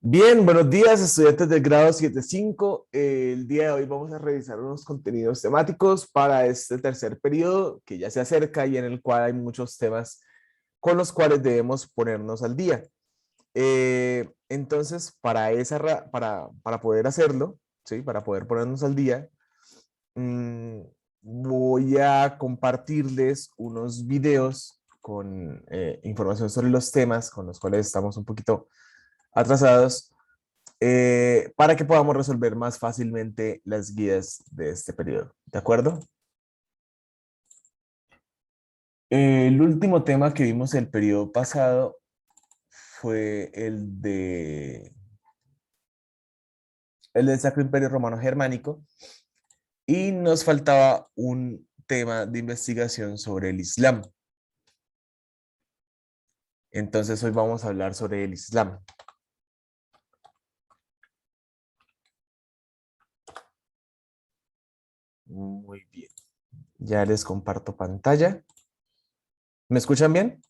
Bien, buenos días, estudiantes del grado 7.5. El día de hoy vamos a revisar unos contenidos temáticos para este tercer periodo que ya se acerca y en el cual hay muchos temas con los cuales debemos ponernos al día. Entonces, para poder hacerlo, ¿sí? Para poder ponernos al día, mm, voy a compartirles unos videos con información sobre los temas con los cuales estamos un poquito atrasados, para que podamos resolver más fácilmente las guías de este periodo. ¿De acuerdo? El último tema que vimos el periodo pasado fue el del Sacro Imperio Romano Germánico y nos faltaba un tema de investigación sobre el Islam. Entonces hoy vamos a hablar sobre el Islam. Muy bien. Ya les comparto pantalla. ¿Me escuchan bien?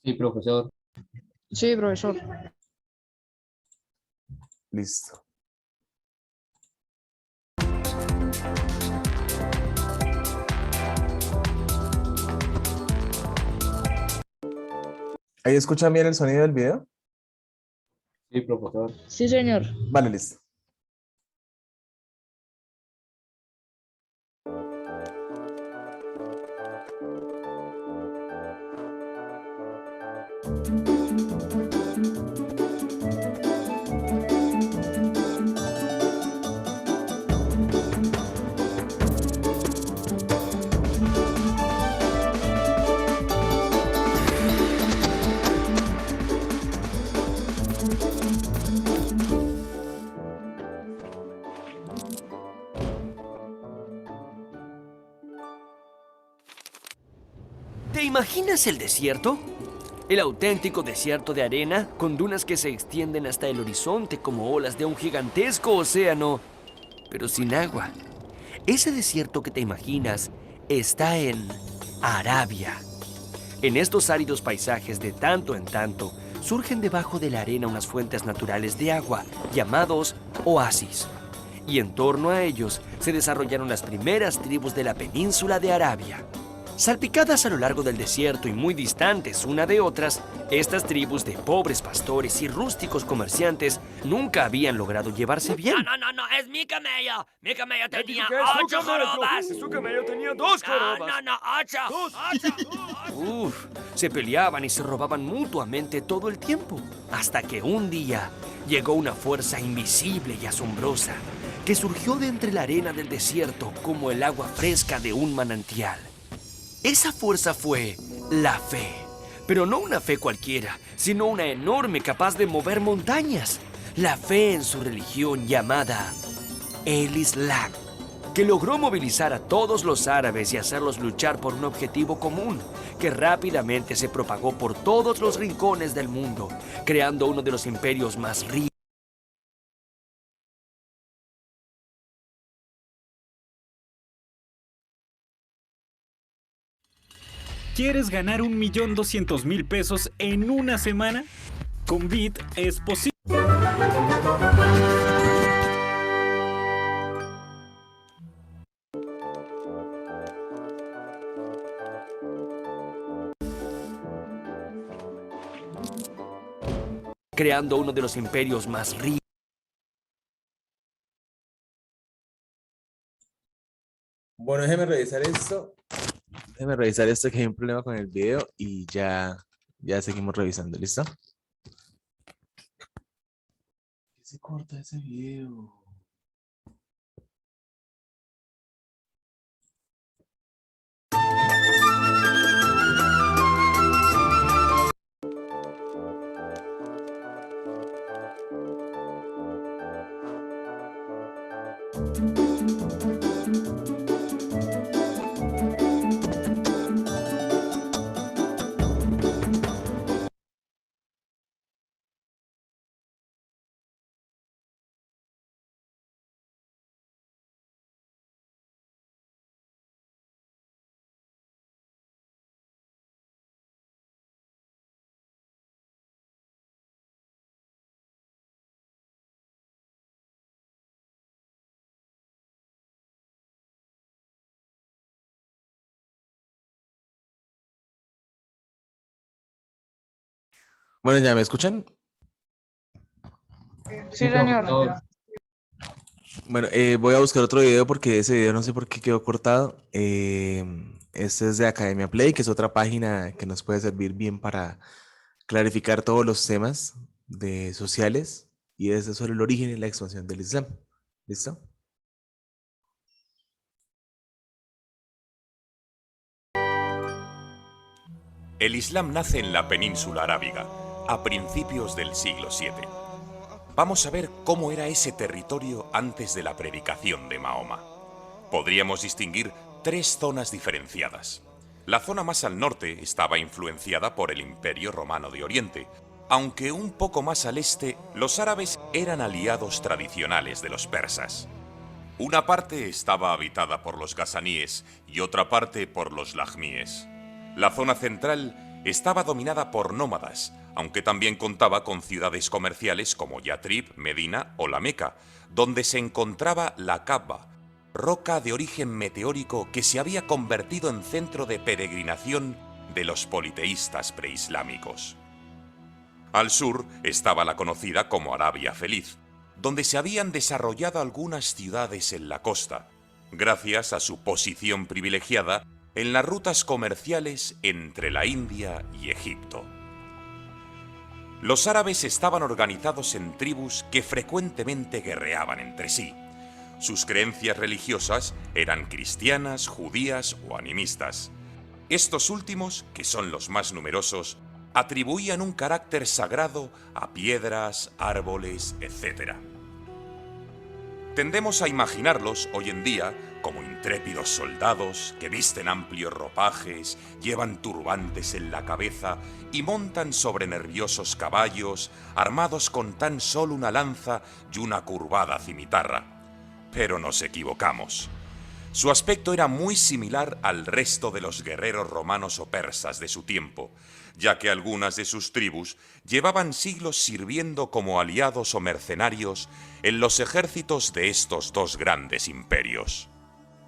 Sí, profesor. Sí, profesor. Listo. ¿Ahí escuchan bien el sonido del video? Sí, profesor. Sí, señor. Vale, listo. ¿Te imaginas el desierto? El auténtico desierto de arena, con dunas que se extienden hasta el horizonte como olas de un gigantesco océano, pero sin agua. Ese desierto que te imaginas está en Arabia. En estos áridos paisajes de tanto en tanto, surgen debajo de la arena unas fuentes naturales de agua, llamados oasis. Y en torno a ellos se desarrollaron las primeras tribus de la península de Arabia. Salpicadas a lo largo del desierto y muy distantes una de otras, estas tribus de pobres pastores y rústicos comerciantes nunca habían logrado llevarse bien. No, es mi camello. Mi camello tenía que es su 8 camello. jorobas. Su camello tenía 2 jorobas. No, 8. Uf, se peleaban y se robaban mutuamente todo el tiempo, hasta que un día llegó una fuerza invisible y asombrosa que surgió de entre la arena del desierto como el agua fresca de un manantial. Esa fuerza fue la fe, pero no una fe cualquiera, sino una enorme capaz de mover montañas. La fe en su religión llamada el Islam, que logró movilizar a todos los árabes y hacerlos luchar por un objetivo común, que rápidamente se propagó por todos los rincones del mundo, creando uno de los imperios más ricos. ¿Quieres ganar 1.200.000 pesos en una semana? Con Bit es posible. Creando uno de los imperios más ricos. Bueno, déjeme revisar esto. Déjeme revisar esto, que hay un problema con el video y ya seguimos revisando. ¿Listo? ¿Qué se corta ese video? Bueno, ¿ya me escuchan? Sí, profesor. Bueno, voy a buscar otro video porque ese video no sé por qué quedó cortado. Este es de Academia Play, que es otra página que nos puede servir bien para clarificar todos los temas sociales y es sobre el origen y la expansión del Islam. ¿Listo? El Islam nace en la península arábiga, a principios del siglo VII. Vamos a ver cómo era ese territorio antes de la predicación de Mahoma. Podríamos distinguir tres zonas diferenciadas. La zona más al norte estaba influenciada por el Imperio Romano de Oriente, aunque un poco más al este, los árabes eran aliados tradicionales de los persas. Una parte estaba habitada por los gasaníes y otra parte por los lajmíes. La zona central estaba dominada por nómadas, aunque también contaba con ciudades comerciales como Yatrib, Medina o la Meca, donde se encontraba la Kaaba, roca de origen meteórico que se había convertido en centro de peregrinación de los politeístas preislámicos. Al sur estaba la conocida como Arabia Feliz, donde se habían desarrollado algunas ciudades en la costa, gracias a su posición privilegiada en las rutas comerciales entre la India y Egipto. Los árabes estaban organizados en tribus que frecuentemente guerreaban entre sí. Sus creencias religiosas eran cristianas, judías o animistas. Estos últimos, que son los más numerosos, atribuían un carácter sagrado a piedras, árboles, etc. Tendemos a imaginarlos hoy en día como intrépidos soldados que visten amplios ropajes, llevan turbantes en la cabeza y montan sobre nerviosos caballos, armados con tan solo una lanza y una curvada cimitarra. Pero nos equivocamos. Su aspecto era muy similar al resto de los guerreros romanos o persas de su tiempo, ya que algunas de sus tribus llevaban siglos sirviendo como aliados o mercenarios en los ejércitos de estos dos grandes imperios.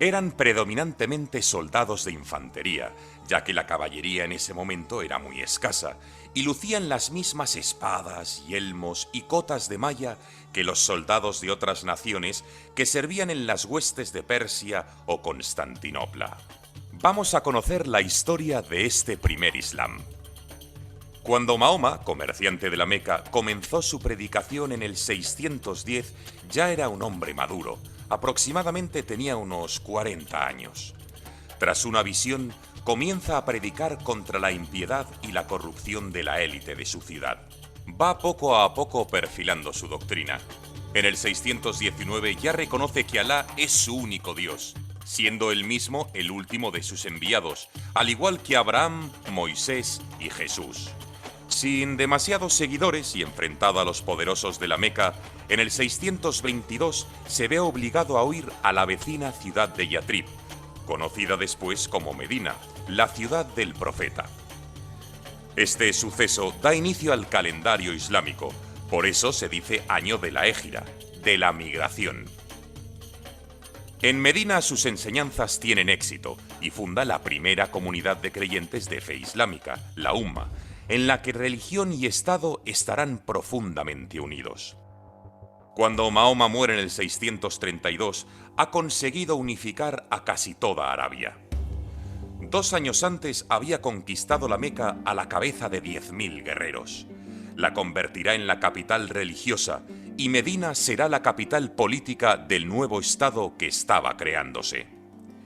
Eran predominantemente soldados de infantería, ya que la caballería en ese momento era muy escasa, y lucían las mismas espadas, yelmos y cotas de malla que los soldados de otras naciones que servían en las huestes de Persia o Constantinopla. Vamos a conocer la historia de este primer Islam. Cuando Mahoma, comerciante de la Meca, comenzó su predicación en el 610, ya era un hombre maduro. Aproximadamente tenía unos 40 años. Tras una visión, comienza a predicar contra la impiedad y la corrupción de la élite de su ciudad. Va poco a poco perfilando su doctrina. En el 619 ya reconoce que Alá es su único Dios, siendo él mismo el último de sus enviados, al igual que Abraham, Moisés y Jesús. Sin demasiados seguidores y enfrentado a los poderosos de la Meca, en el 622 se ve obligado a huir a la vecina ciudad de Yatrib, conocida después como Medina, la ciudad del profeta. Este suceso da inicio al calendario islámico, por eso se dice año de la Égira, de la migración. En Medina sus enseñanzas tienen éxito y funda la primera comunidad de creyentes de fe islámica, la Umma, en la que religión y Estado estarán profundamente unidos. Cuando Mahoma muere en el 632, ha conseguido unificar a casi toda Arabia. 2 años antes había conquistado la Meca a la cabeza de 10.000 guerreros. La convertirá en la capital religiosa y Medina será la capital política del nuevo Estado que estaba creándose.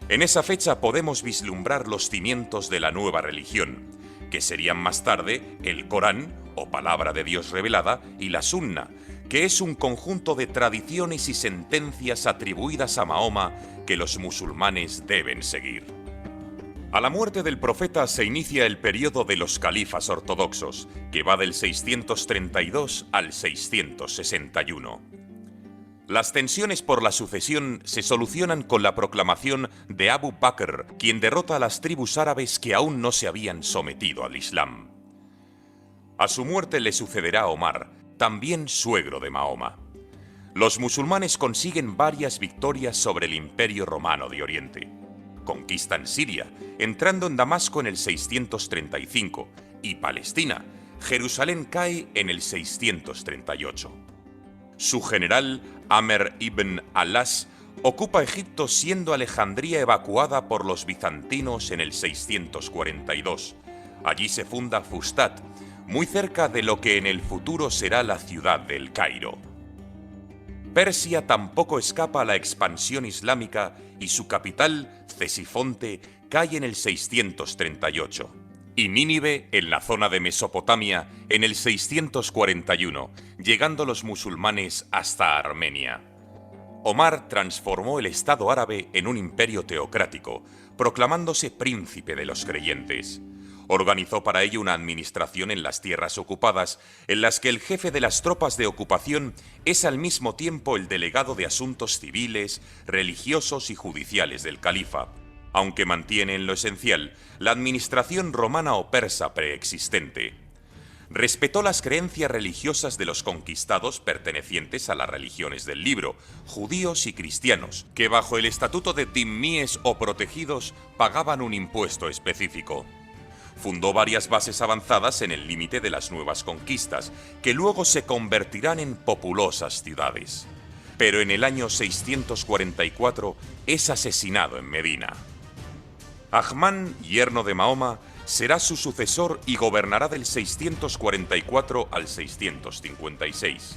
En esa fecha podemos vislumbrar los cimientos de la nueva religión, que serían más tarde el Corán, o palabra de Dios revelada, y la Sunna, que es un conjunto de tradiciones y sentencias atribuidas a Mahoma que los musulmanes deben seguir. A la muerte del profeta se inicia el periodo de los califas ortodoxos, que va del 632 al 661. Las tensiones por la sucesión se solucionan con la proclamación de Abu Bakr, quien derrota a las tribus árabes que aún no se habían sometido al Islam. A su muerte le sucederá Omar, también suegro de Mahoma. Los musulmanes consiguen varias victorias sobre el Imperio Romano de Oriente. Conquistan Siria, entrando en Damasco en el 635, y Palestina, Jerusalén cae en el 638. Su general, Amer ibn Alas, ocupa Egipto, siendo Alejandría evacuada por los bizantinos en el 642. Allí se funda Fustat, muy cerca de lo que en el futuro será la ciudad del Cairo. Persia tampoco escapa a la expansión islámica y su capital, Cesifonte, cae en el 638. Y Nínive, en la zona de Mesopotamia, en el 641, llegando los musulmanes hasta Armenia. Omar transformó el Estado árabe en un imperio teocrático, proclamándose príncipe de los creyentes. Organizó para ello una administración en las tierras ocupadas, en las que el jefe de las tropas de ocupación es al mismo tiempo el delegado de asuntos civiles, religiosos y judiciales del califa, aunque mantiene en lo esencial la administración romana o persa preexistente. Respetó las creencias religiosas de los conquistados pertenecientes a las religiones del libro, judíos y cristianos, que bajo el estatuto de dhimmíes o protegidos pagaban un impuesto específico. Fundó varias bases avanzadas en el límite de las nuevas conquistas, que luego se convertirán en populosas ciudades. Pero en el año 644 es asesinado en Medina. Ahmán, yerno de Mahoma, será su sucesor y gobernará del 644 al 656.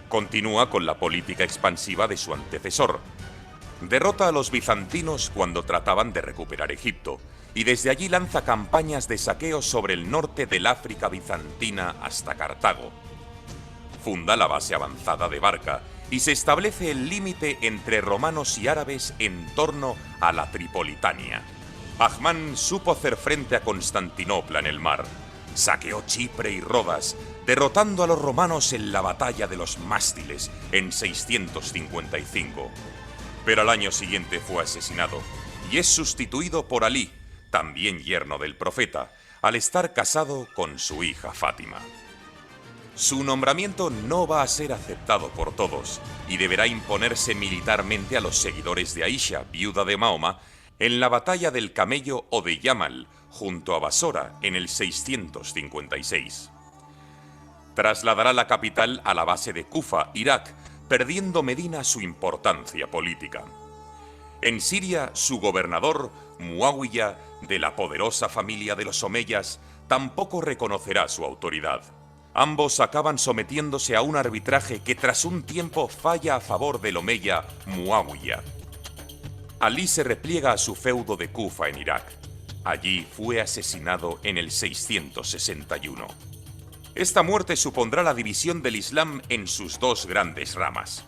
Continúa con la política expansiva de su antecesor. Derrota a los bizantinos cuando trataban de recuperar Egipto, y desde allí lanza campañas de saqueo sobre el norte del África bizantina hasta Cartago. Funda la base avanzada de Barca y se establece el límite entre romanos y árabes en torno a la Tripolitania. Ahmán supo hacer frente a Constantinopla en el mar. Saqueó Chipre y Rodas, derrotando a los romanos en la batalla de los Mástiles en 655. Pero al año siguiente fue asesinado y es sustituido por Alí, también yerno del profeta, al estar casado con su hija Fátima. Su nombramiento no va a ser aceptado por todos y deberá imponerse militarmente a los seguidores de Aisha, viuda de Mahoma, en la batalla del Camello o de Yamal, junto a Basora, en el 656. Trasladará la capital a la base de Kufa, Irak, perdiendo Medina su importancia política. En Siria, su gobernador, Muawiya, de la poderosa familia de los omeyas, tampoco reconocerá su autoridad. Ambos acaban sometiéndose a un arbitraje que tras un tiempo falla a favor del omeya Muawiya. Alí se repliega a su feudo de Kufa en Irak. Allí fue asesinado en el 661. Esta muerte supondrá la división del Islam en sus dos grandes ramas.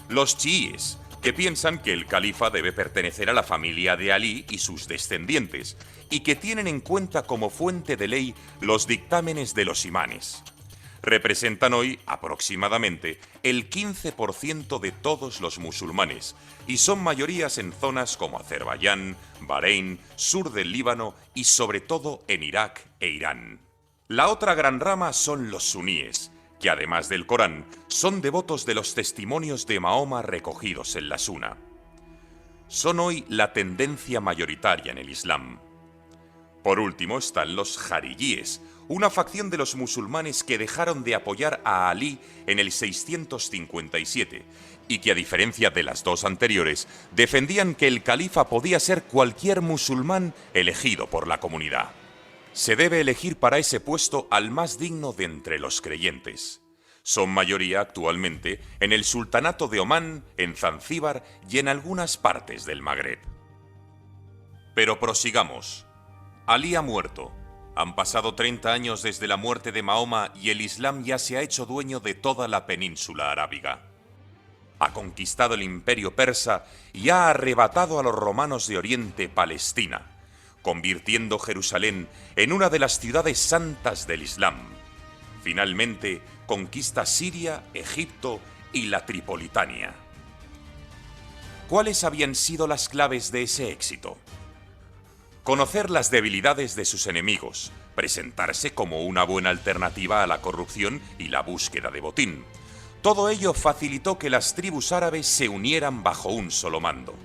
Los chiíes, que piensan que el califa debe pertenecer a la familia de Alí y sus descendientes, y que tienen en cuenta como fuente de ley los dictámenes de los imanes. Representan hoy aproximadamente el 15% de todos los musulmanes y son mayorías en zonas como Azerbaiyán, Bahrein, sur del Líbano y sobre todo en Irak e Irán. La otra gran rama son los suníes, que además del Corán, son devotos de los testimonios de Mahoma recogidos en la Suna. Son hoy la tendencia mayoritaria en el Islam. Por último están los jarilíes, una facción de los musulmanes que dejaron de apoyar a Alí en el 657 y que, a diferencia de las dos anteriores, defendían que el califa podía ser cualquier musulmán elegido por la comunidad. Se debe elegir para ese puesto al más digno de entre los creyentes. Son mayoría actualmente en el sultanato de Omán, en Zanzíbar y en algunas partes del Magreb. Pero prosigamos. Alí ha muerto. Han pasado 30 años desde la muerte de Mahoma y el Islam ya se ha hecho dueño de toda la península arábiga. Ha conquistado el imperio persa y ha arrebatado a los romanos de Oriente Palestina, convirtiendo Jerusalén en una de las ciudades santas del Islam. Finalmente, conquista Siria, Egipto y la Tripolitania. ¿Cuáles habían sido las claves de ese éxito? Conocer las debilidades de sus enemigos, presentarse como una buena alternativa a la corrupción y la búsqueda de botín. Todo ello facilitó que las tribus árabes se unieran bajo un solo mando.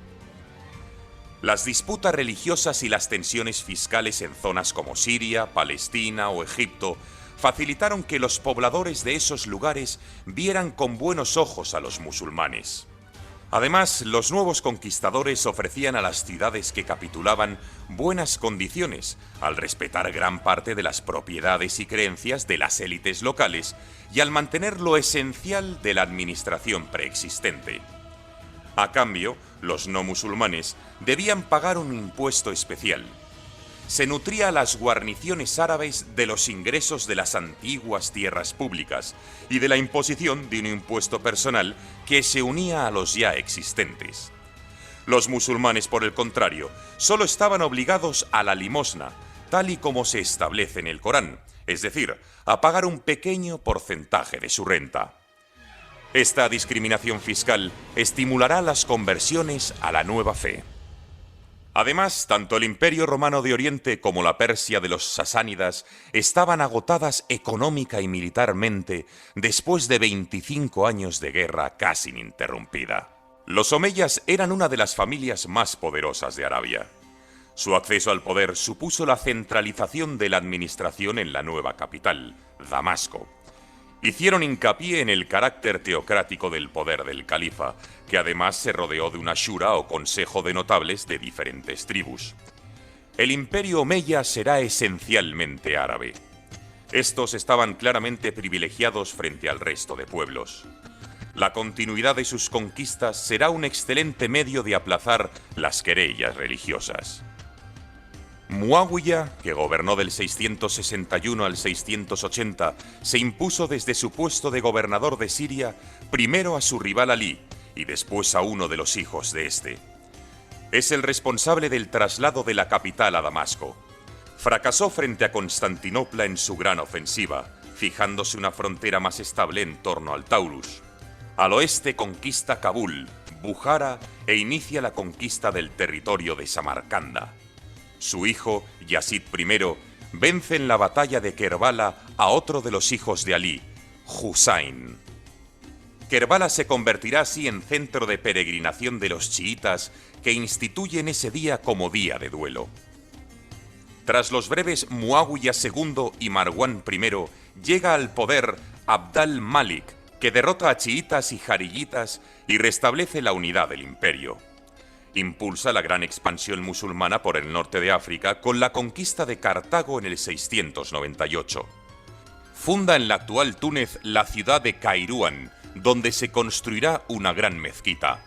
Las disputas religiosas y las tensiones fiscales en zonas como Siria, Palestina o Egipto facilitaron que los pobladores de esos lugares vieran con buenos ojos a los musulmanes. Además, los nuevos conquistadores ofrecían a las ciudades que capitulaban buenas condiciones al respetar gran parte de las propiedades y creencias de las élites locales y al mantener lo esencial de la administración preexistente. A cambio, los no musulmanes debían pagar un impuesto especial. Se nutría a las guarniciones árabes de los ingresos de las antiguas tierras públicas y de la imposición de un impuesto personal que se unía a los ya existentes. Los musulmanes, por el contrario, solo estaban obligados a la limosna, tal y como se establece en el Corán, es decir, a pagar un pequeño porcentaje de su renta. Esta discriminación fiscal estimulará las conversiones a la nueva fe. Además, tanto el Imperio Romano de Oriente como la Persia de los sasánidas estaban agotadas económica y militarmente después de 25 años de guerra casi ininterrumpida. Los omeyas eran una de las familias más poderosas de Arabia. Su acceso al poder supuso la centralización de la administración en la nueva capital, Damasco. Hicieron hincapié en el carácter teocrático del poder del califa, que además se rodeó de una shura o consejo de notables de diferentes tribus. El imperio omeya será esencialmente árabe. Estos estaban claramente privilegiados frente al resto de pueblos. La continuidad de sus conquistas será un excelente medio de aplazar las querellas religiosas. Muawiyah, que gobernó del 661 al 680, se impuso desde su puesto de gobernador de Siria primero a su rival Alí y después a uno de los hijos de este. Es el responsable del traslado de la capital a Damasco. Fracasó frente a Constantinopla en su gran ofensiva, fijándose una frontera más estable en torno al Taurus. Al oeste conquista Kabul, Bukhara e inicia la conquista del territorio de Samarcanda. Su hijo, Yazid I, vence en la batalla de Kerbala a otro de los hijos de Alí, Husayn. Kerbala se convertirá así en centro de peregrinación de los chiitas que instituyen ese día como día de duelo. Tras los breves Muawiyah II y Marwan I, llega al poder Abd al-Malik, que derrota a chiitas y jariyitas y restablece la unidad del imperio. Impulsa la gran expansión musulmana por el norte de África con la conquista de Cartago en el 698. Funda en la actual Túnez la ciudad de Kairouan, donde se construirá una gran mezquita.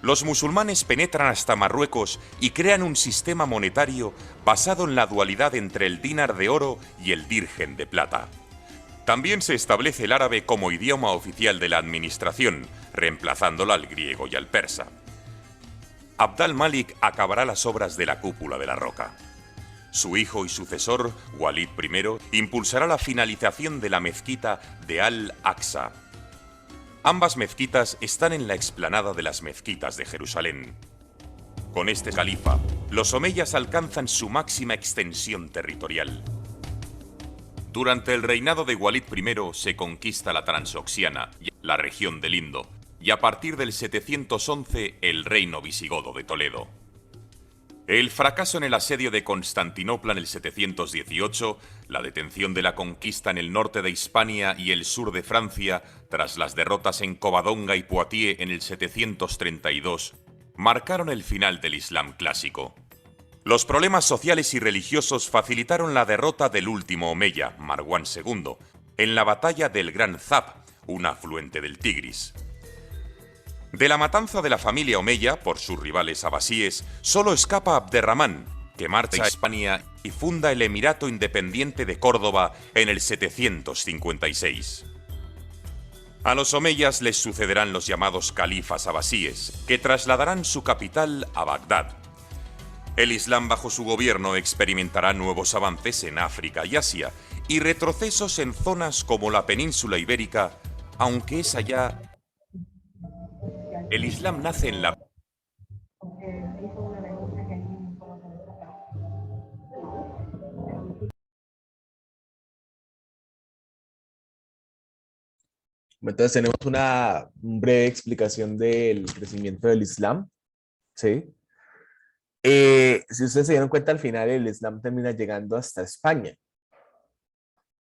Los musulmanes penetran hasta Marruecos y crean un sistema monetario basado en la dualidad entre el dinar de oro y el dirhem de plata. También se establece el árabe como idioma oficial de la administración, reemplazándola al griego y al persa. Abd al-Malik acabará las obras de la cúpula de la roca. Su hijo y sucesor, Walid I, impulsará la finalización de la mezquita de Al-Aqsa. Ambas mezquitas están en la explanada de las mezquitas de Jerusalén. Con este califa, los omeyas alcanzan su máxima extensión territorial. Durante el reinado de Walid I se conquista la Transoxiana, la región del Indo, y a partir del 711 el reino visigodo de Toledo. El fracaso en el asedio de Constantinopla en el 718, la detención de la conquista en el norte de Hispania y el sur de Francia tras las derrotas en Covadonga y Poitiers en el 732, marcaron el final del Islam clásico. Los problemas sociales y religiosos facilitaron la derrota del último omeya, Marwan II, en la batalla del Gran Zab, un afluente del Tigris. De la matanza de la familia omeya por sus rivales abasíes, solo escapa Abderramán, que marcha a España y funda el Emirato Independiente de Córdoba en el 756. A los omeyas les sucederán los llamados califas abasíes, que trasladarán su capital a Bagdad. El Islam bajo su gobierno experimentará nuevos avances en África y Asia y retrocesos en zonas como la península ibérica, aunque es allá. El Islam nace en la... Entonces tenemos una breve explicación del crecimiento del Islam, ¿sí? Si ustedes se dieron cuenta, al final el Islam termina llegando hasta España.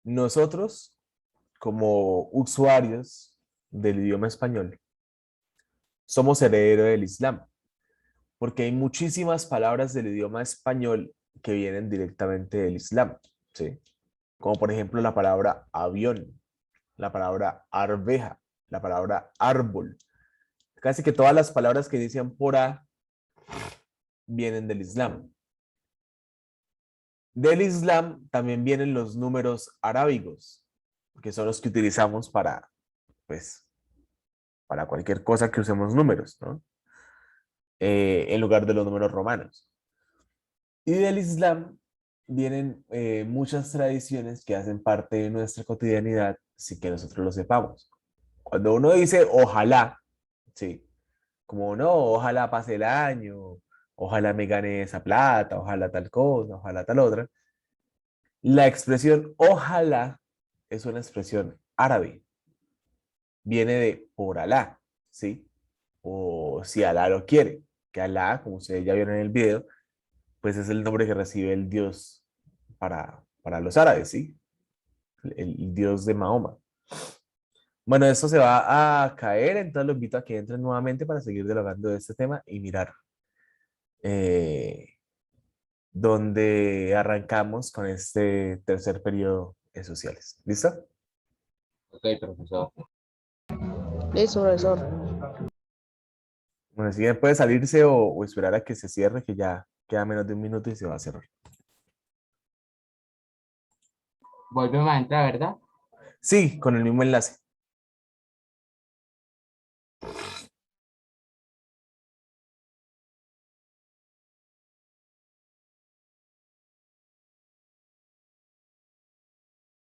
nosotros, como usuarios del idioma español, somos herederos del Islam, porque hay muchísimas palabras del idioma español que vienen directamente del Islam, ¿sí? Como por ejemplo la palabra avión, la palabra arveja, la palabra árbol. Casi que todas las palabras que inician por A vienen del Islam. Del Islam también vienen los números arábigos, que son los que utilizamos para, pues, para cualquier cosa que usemos números, ¿no? En lugar de los números romanos. Y del Islam vienen muchas tradiciones que hacen parte de nuestra cotidianidad sin que nosotros lo sepamos. Cuando uno dice ojalá, sí, como no, ojalá pase el año, ojalá me gane esa plata, ojalá tal cosa, ojalá tal otra. La expresión ojalá es una expresión árabe. Viene de por Alá, ¿sí? O si Alá lo quiere, que Alá, como ustedes ya vieron en el video, pues es el nombre que recibe el Dios para los árabes, ¿sí? El Dios de Mahoma. Bueno, esto se va a caer, entonces los invito a que entren nuevamente para seguir dialogando de este tema y mirar donde arrancamos con este tercer periodo de sociales. ¿Listo? Ok, profesor. Listo, profesor. Bueno, si bien puede salirse o esperar a que se cierre, que ya queda menos de un minuto y se va a cerrar. Volvemos a entrar, ¿verdad? Sí, con el mismo enlace.